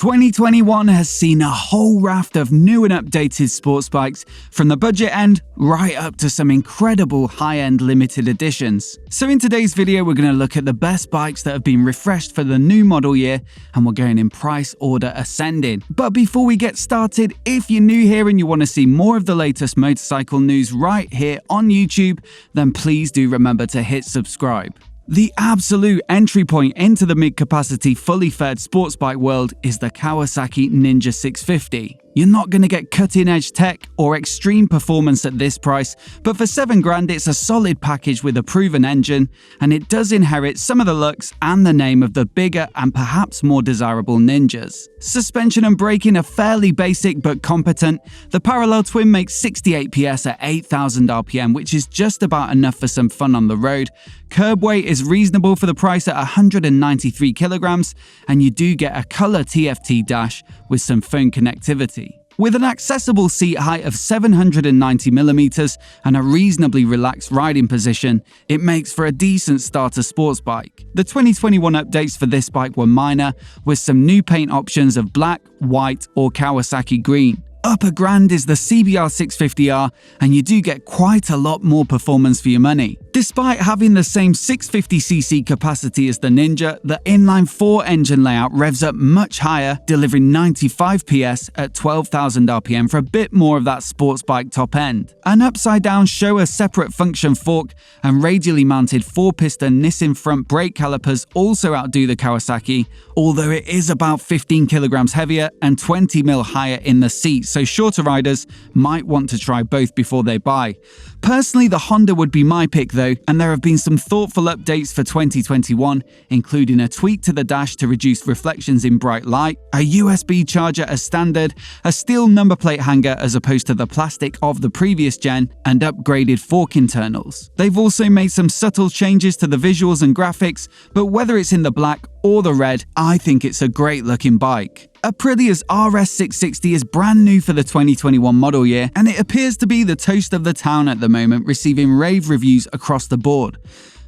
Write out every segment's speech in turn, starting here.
2021 has seen a whole raft of new and updated sports bikes, from the budget end right up to some incredible high-end limited editions. So in today's video, we're going to look at the best bikes that have been refreshed for the new model year, and we're going in price order ascending. But before we get started, if you're new here and you want to see more of the latest motorcycle news right here on YouTube, then please do remember to hit subscribe. The absolute entry point into the mid-capacity fully fed sports bike world is the Kawasaki Ninja 650. You're not going to get cutting-edge tech or extreme performance at this price, but for $7,000 it's a solid package with a proven engine, and it does inherit some of the looks and the name of the bigger and perhaps more desirable Ninjas. Suspension and braking are fairly basic but competent. The parallel twin makes 68 PS at 8,000 RPM, which is just about enough for some fun on the road. Curb weight is reasonable for the price at 193 kilograms, and you do get a color TFT dash with some phone connectivity. With an accessible seat height of 790mm and a reasonably relaxed riding position, it makes for a decent starter sports bike. The 2021 updates for this bike were minor, with some new paint options of black, white, or Kawasaki green. Upper grand is the CBR 650R, and you do get quite a lot more performance for your money. Despite having the same 650cc capacity as the Ninja, the inline-4 engine layout revs up much higher, delivering 95 PS at 12,000 RPM for a bit more of that sports bike top end. An upside-down show separate function fork and radially mounted 4-piston Nissin front brake calipers also outdo the Kawasaki, although it is about 15 kilograms heavier and 20mm higher in the seat, so shorter riders might want to try both before they buy. Personally, the Honda would be my pick though, and there have been some thoughtful updates for 2021, including a tweak to the dash to reduce reflections in bright light, a USB charger as standard, a steel number plate hanger as opposed to the plastic of the previous gen, and upgraded fork internals. They've also made some subtle changes to the visuals and graphics, but whether it's in the black or the red, I think it's a great looking bike. Aprilia's Rs660 is brand new for the 2021 model year, and it appears to be the toast of the town at the moment, receiving rave reviews across the board.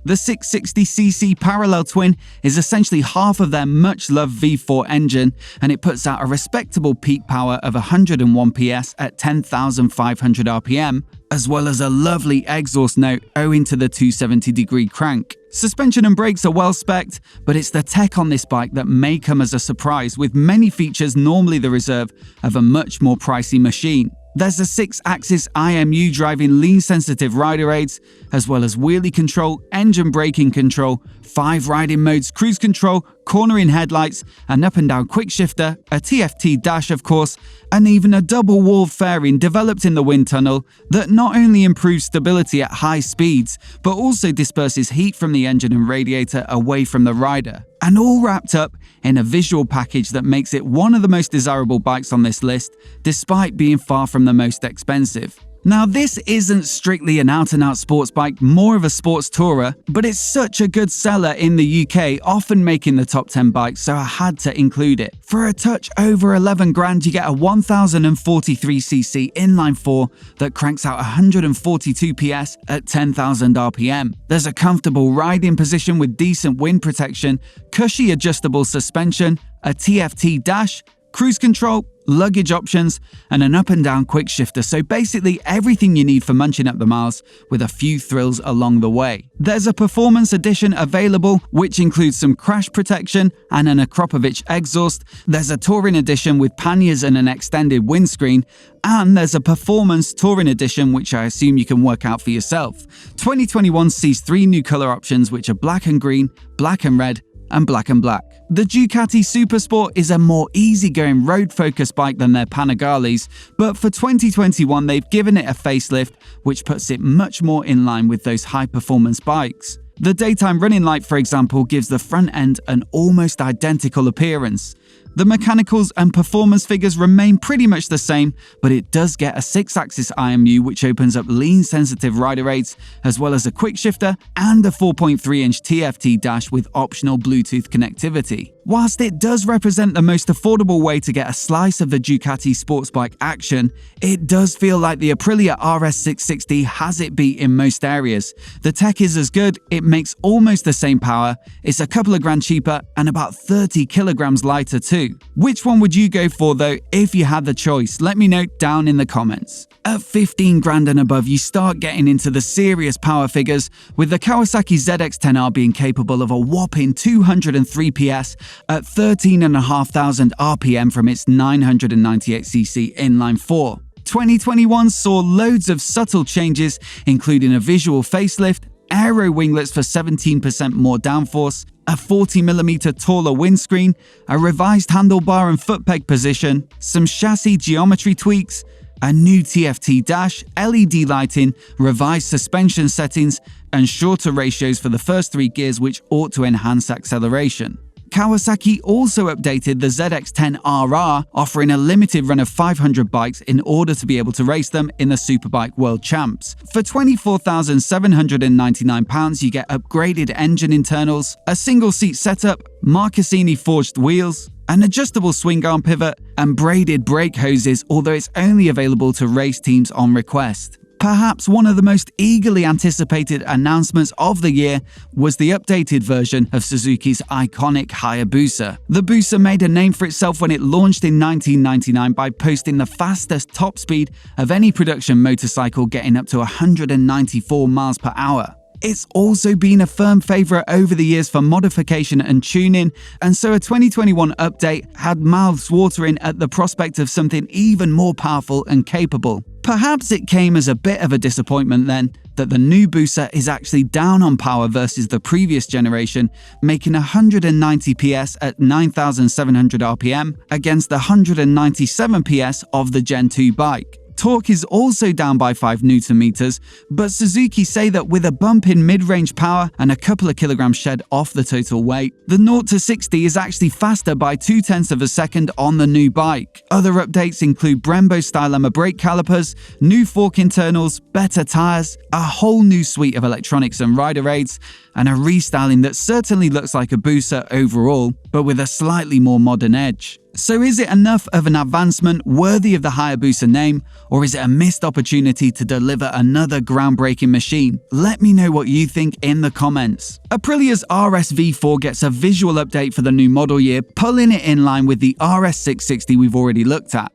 The 660cc parallel twin is essentially half of their much-loved V4 engine, and it puts out a respectable peak power of 101 PS at 10,500 RPM, as well as a lovely exhaust note owing to the 270-degree crank. Suspension and brakes are well spec'd, but it's the tech on this bike that may come as a surprise, with many features normally the reserve of a much more pricey machine. There's a 6-axis IMU driving lean-sensitive rider aids, as well as wheelie control, engine braking control, 5 riding modes, cruise control, cornering headlights, an up and down quick shifter, a TFT dash of course, and even a double-walled fairing developed in the wind tunnel that not only improves stability at high speeds, but also disperses heat from the engine and radiator away from the rider. And all wrapped up in a visual package that makes it one of the most desirable bikes on this list, despite being far from the most expensive. Now, this isn't strictly an out-and-out sports bike, more of a sports tourer, but it's such a good seller in the UK, often making the top 10 bikes, so I had to include it. For a touch over $11,000, you get a 1043cc inline-4 that cranks out 142 PS at 10,000 RPM. There's a comfortable riding position with decent wind protection, cushy adjustable suspension, a TFT dash, cruise control, luggage options, and an up and down quick shifter, so basically everything you need for munching up the miles with a few thrills along the way. There's a performance edition available, which includes some crash protection and an Akrapovic exhaust. There's a touring edition with panniers and an extended windscreen, and there's a performance touring edition, which I assume you can work out for yourself. 2021 sees 3 new color options, which are black and green, black and red, and black and black. The Ducati Supersport is a more easygoing road-focused bike than their Panigales, but for 2021 they've given it a facelift, which puts it much more in line with those high-performance bikes. The daytime running light, for example, gives the front end an almost identical appearance. The mechanicals and performance figures remain pretty much the same, but it does get a 6-axis IMU which opens up lean-sensitive rider aids, as well as a quick shifter and a 4.3-inch TFT dash with optional Bluetooth connectivity. Whilst it does represent the most affordable way to get a slice of the Ducati sports bike action, it does feel like the Aprilia RS660 has it beat in most areas. The tech is as good, it makes almost the same power, it's a couple of grand cheaper, and about 30 kilograms lighter too. Which one would you go for though if you had the choice? Let me know down in the comments. At 15 grand and above, you start getting into the serious power figures, with the Kawasaki ZX10R being capable of a whopping 203 PS at 13,500 RPM from its 998cc inline 4. 2021 saw loads of subtle changes, including a visual facelift, aero winglets for 17% more downforce, a 40mm taller windscreen, a revised handlebar and foot peg position, some chassis geometry tweaks, a new TFT dash, LED lighting, revised suspension settings, and shorter ratios for the first 3 gears, which ought to enhance acceleration. Kawasaki also updated the ZX10R, offering a limited run of 500 bikes in order to be able to race them in the Superbike World Champs. For £24,799, you get upgraded engine internals, a single-seat setup, Marcassini-forged wheels, an adjustable swing arm pivot, and braided brake hoses, although it's only available to race teams on request. Perhaps one of the most eagerly anticipated announcements of the year was the updated version of Suzuki's iconic Hayabusa. The Busa made a name for itself when it launched in 1999 by posting the fastest top speed of any production motorcycle, getting up to 194 miles per hour. It's also been a firm favourite over the years for modification and tuning, and so a 2021 update had mouths watering at the prospect of something even more powerful and capable. Perhaps it came as a bit of a disappointment then that the new Busa is actually down on power versus the previous generation, making 190 PS at 9,700 RPM against the 197 PS of the Gen 2 bike. Torque is also down by 5 Nm, but Suzuki say that with a bump in mid-range power and a couple of kilograms shed off the total weight, the 0-60 is actually faster by 0.2 of a second on the new bike. Other updates include Brembo-style brake calipers, new fork internals, better tyres, a whole new suite of electronics and rider aids, and a restyling that certainly looks like a Busa overall, but with a slightly more modern edge. So is it enough of an advancement worthy of the Hayabusa name, or is it a missed opportunity to deliver another groundbreaking machine? Let me know what you think in the comments. Aprilia's RSV4 gets a visual update for the new model year, pulling it in line with the RS660 we've already looked at.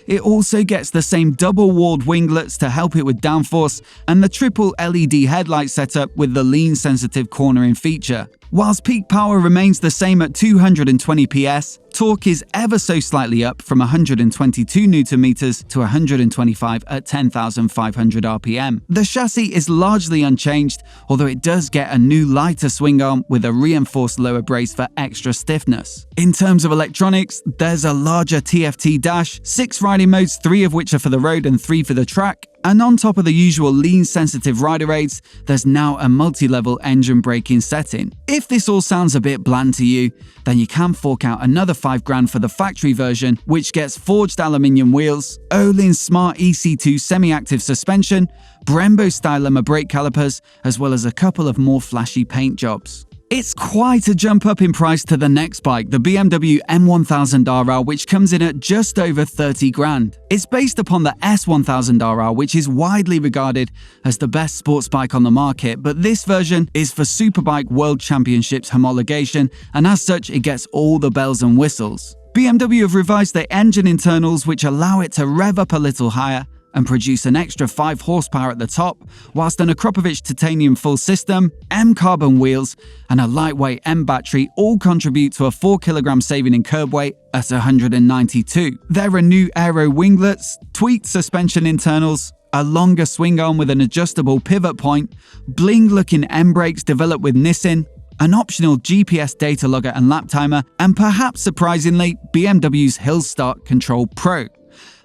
It also gets the same double-walled winglets to help it with downforce and the triple LED headlight setup with the lean-sensitive cornering feature. Whilst peak power remains the same at 220 PS, torque is ever so slightly up from 122 Nm to 125 at 10,500 RPM. The chassis is largely unchanged, although it does get a new lighter swing arm with a reinforced lower brace for extra stiffness. In terms of electronics, there's a larger TFT dash, 6 riding modes, 3 of which are for the road and 3 for the track. And on top of the usual lean-sensitive rider aids, there's now a multi-level engine braking setting. If this all sounds a bit bland to you, then you can fork out another 5 grand for the factory version, which gets forged aluminium wheels, Öhlins Smart EC2 semi-active suspension, Brembo-style brake calipers, as well as a couple of more flashy paint jobs. It's quite a jump up in price to the next bike, the BMW M1000RR, which comes in at just over 30 grand. It's based upon the S1000RR, which is widely regarded as the best sports bike on the market, but this version is for Superbike World Championships homologation, and as such it gets all the bells and whistles. BMW have revised their engine internals, which allow it to rev up a little higher and produce an extra 5 horsepower at the top, whilst an Akropovich titanium full system, M carbon wheels, and a lightweight M battery all contribute to a 4 kg saving in curb weight at 192. There are new aero winglets, tweaked suspension internals, a longer swing arm with an adjustable pivot point, bling-looking M brakes developed with Nissin, an optional GPS data logger and lap timer, and perhaps surprisingly, BMW's Hill Start Control Pro.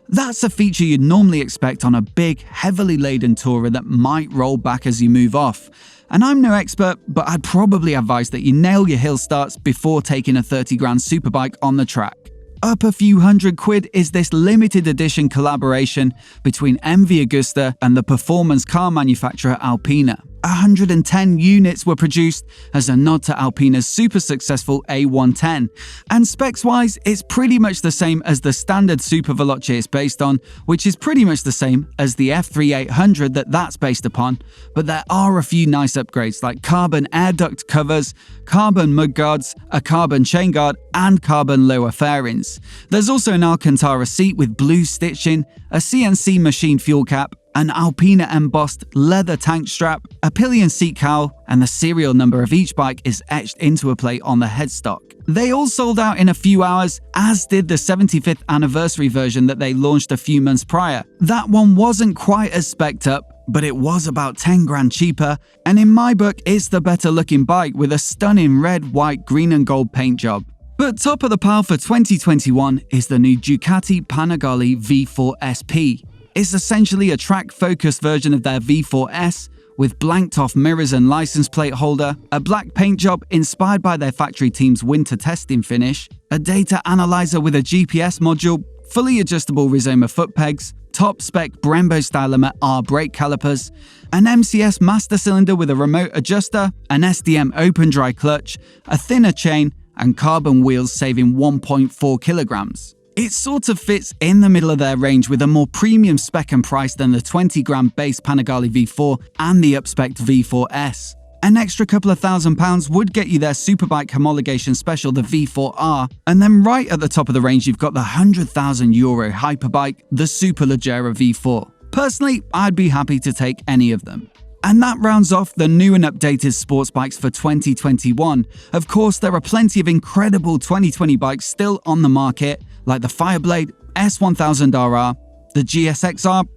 That's a feature you'd normally expect on a big, heavily laden tourer that might roll back as you move off. And I'm no expert, but I'd probably advise that you nail your hill starts before taking a 30 grand superbike on the track. Up a few £100 is this limited edition collaboration between MV Agusta and the performance car manufacturer Alpina. 110 units were produced as a nod to Alpina's super successful A110. And specs-wise, it's pretty much the same as the standard Super Veloce it's based on, which is pretty much the same as the F3800 that's based upon. But there are a few nice upgrades like carbon air duct covers, carbon mudguards, a carbon chain guard, and carbon lower fairings. There's also an Alcantara seat with blue stitching, a CNC machine fuel cap, an Alpina embossed leather tank strap, a pillion seat cowl, and the serial number of each bike is etched into a plate on the headstock. They all sold out in a few hours, as did the 75th anniversary version that they launched a few months prior. That one wasn't quite as spec'd up, but it was about 10 grand cheaper, and in my book, it's the better looking bike with a stunning red, white, green and gold paint job. But top of the pile for 2021 is the new Ducati Panigale V4 SP. It's essentially a track-focused version of their V4S, with blanked-off mirrors and license plate holder, a black paint job inspired by their factory team's winter testing finish, a data analyzer with a GPS module, fully adjustable Rizoma foot pegs, top-spec Brembo Stylomer R brake calipers, an MCS master cylinder with a remote adjuster, an SDM open-dry clutch, a thinner chain, and carbon wheels saving 1.4 kilograms. It sort of fits in the middle of their range with a more premium spec and price than the 20 grand base Panigale V4 and the upspec'd V4S. An extra couple of £1,000 would get you their superbike homologation special, the V4R, and then right at the top of the range you've got the €100,000 hyperbike, the Superleggera V4. Personally, I'd be happy to take any of them. And that rounds off the new and updated sports bikes for 2021. Of course, there are plenty of incredible 2020 bikes still on the market, like the Fireblade S1000RR, the GSXR,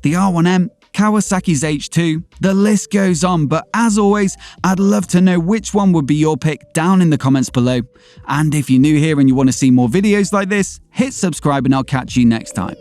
the R1M, Kawasaki's H2, the list goes on, but as always, I'd love to know which one would be your pick down in the comments below. And if you're new here and you want to see more videos like this, hit subscribe and I'll catch you next time.